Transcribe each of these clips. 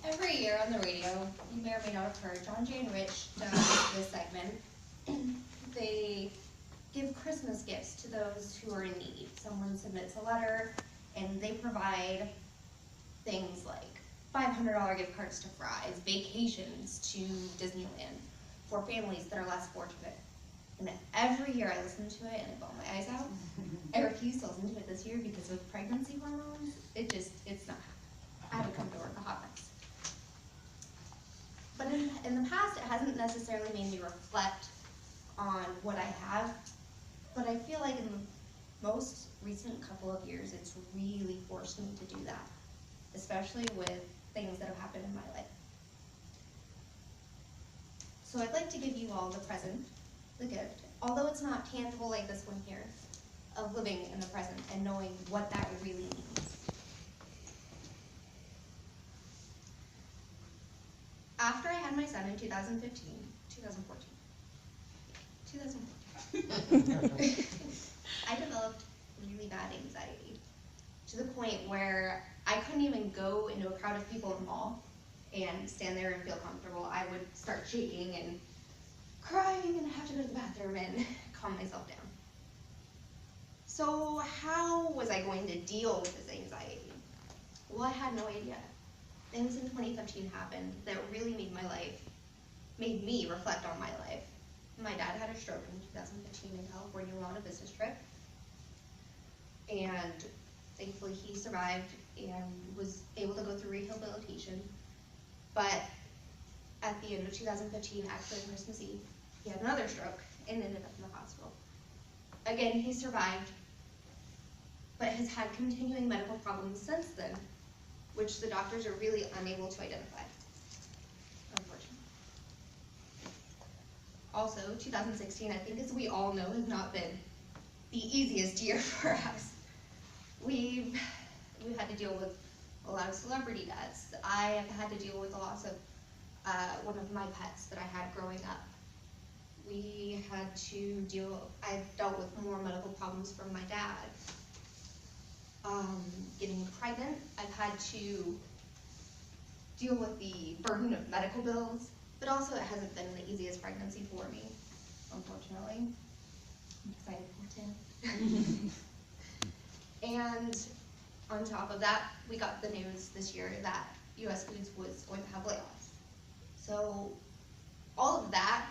Every year on the radio, you may or may not have heard, John, Jay, and Rich does this segment. They give Christmas gifts to those who are in need. Someone submits a letter, and they provide things like $500 gift cards to Fry's, vacations to Disneyland for families that are less fortunate. And every year I listen to it and I bawl my eyes out. I refuse to listen to it this year because with pregnancy hormones, it's not. I haven't come to work a hot mess. But in the past, it hasn't necessarily made me reflect on what I have, but I feel like in the most recent couple of years, it's really forced me to do that, especially with things that have happened in my life. So I'd like to give you all the present, the gift, although it's not tangible like this one here, of living in the present and knowing what that really means. After I had my son in 2014, I developed really bad anxiety to the point where I couldn't even go into a crowd of people in the mall and stand there and feel comfortable. I would start shaking and crying and have to go to the bathroom and calm myself down. So how was I going to deal with this anxiety? Well, I had no idea. Things in 2015 happened that really made me reflect on my life. My dad had a stroke in 2015 in California while on a business trip. And thankfully he survived and was able to go through rehabilitation. But at the end of 2015, actually on Christmas Eve, he had another stroke and ended up in the hospital. Again, he survived, but has had continuing medical problems since then, which the doctors are really unable to identify, unfortunately. Also, 2016, I think as we all know, has not been the easiest year for us. We've had to deal with a lot of celebrity deaths. I have had to deal with the loss of one of my pets that I had growing up. I've dealt with more medical problems from my dad. Getting pregnant, I've had to deal with the burden of medical bills, but also it hasn't been the easiest pregnancy for me, unfortunately. I'm excited for 10. And on top of that, we got the news this year that US Foods was going to have layoffs. So all of that,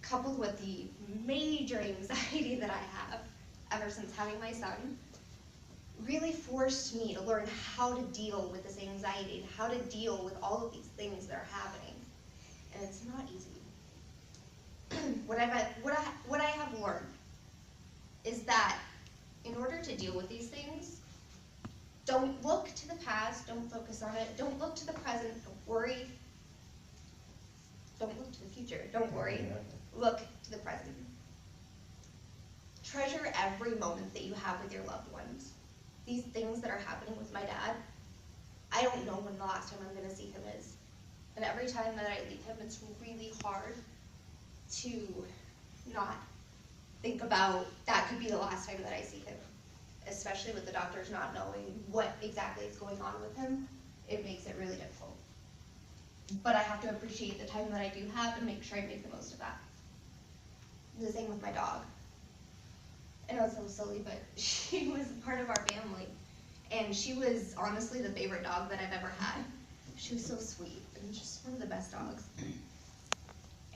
coupled with the major anxiety that I have ever since having my son, really forced me to learn how to deal with this anxiety and how to deal with all of these things that are happening. And it's not easy. What I have learned is that in order to deal with these things, don't look to the past, don't focus on it, don't look to the present, don't worry. Don't look to the future, don't worry. Look to the present. Treasure every moment that you have with your loved ones. These things that are happening with my dad, I don't know when the last time I'm going to see him is. And every time that I leave him, it's really hard to not think about that could be the last time that I see him. Especially with the doctors not knowing what exactly is going on with him, it makes it really difficult. But I have to appreciate the time that I do have and make sure I make the most of that. The same with my dog. I know it sounds silly, but she was part of our family. And she was honestly the favorite dog that I've ever had. She was so sweet and just one of the best dogs.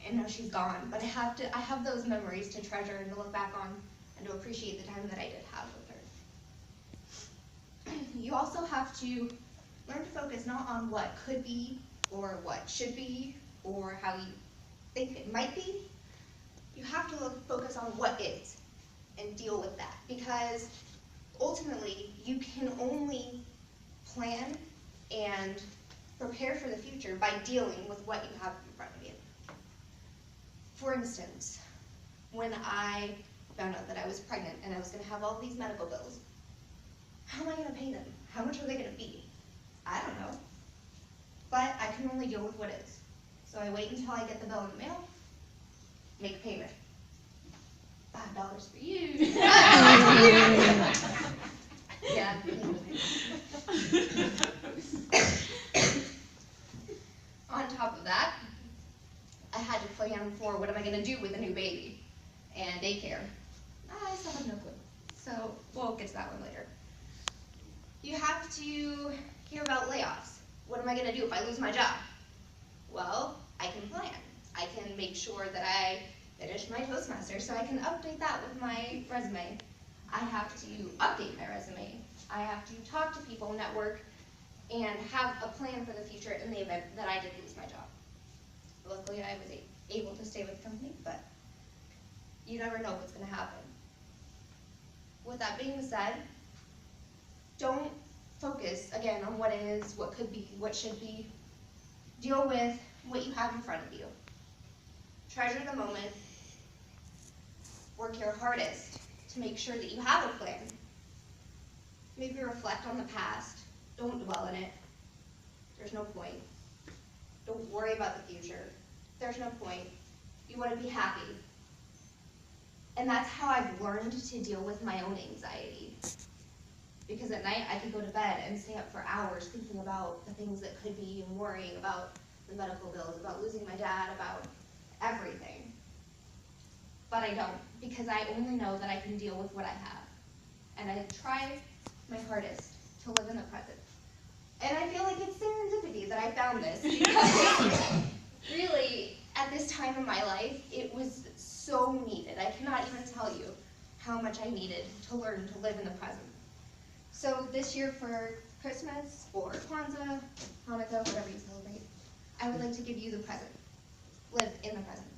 And now she's gone, but I have those memories to treasure and to look back on and to appreciate the time that I did have with her. You also have to learn to focus not on what could be or what should be or how you think it might be. You have to focus on what is and deal with that, because ultimately you can only plan and prepare for the future by dealing with what you have in front of you. For instance, when I found out that I was pregnant and I was going to have all these medical bills, how am I going to pay them? How much are they going to be? I don't know. But I can only deal with what is. So I wait until I get the bill in the mail, make a payment. $5 for you. Yeah. plan for what am I gonna do with a new baby and daycare. I still have no clue. So we'll get to that one later. You have to hear about layoffs. What am I gonna do if I lose my job? Well, I can plan. I can make sure that I finish my Toastmasters so I can update that with my resume. I have to update my resume. I have to talk to people, network, and have a plan for the future in the event that I did lose my job. Luckily, I was able to stay with the company, but you never know what's going to happen. With that being said, don't focus, again, on what is, what could be, what should be. Deal with what you have in front of you. Treasure the moment. Work your hardest to make sure that you have a plan. Maybe reflect on the past. Don't dwell in it. There's no point. Don't worry about the future. There's no point. You want to be happy. And that's how I've learned to deal with my own anxiety. Because at night I could go to bed and stay up for hours thinking about the things that could be and worrying about the medical bills, about losing my dad, about everything. But I don't, because I only know that I can deal with what I have. And I try my hardest to live in the present. And I feel like it's serendipity that I found this, because really, at this time in my life, it was so needed. I cannot even tell you how much I needed to learn to live in the present. So this year for Christmas, or Kwanzaa, Hanukkah, whatever you celebrate, I would like to give you the present. Live in the present.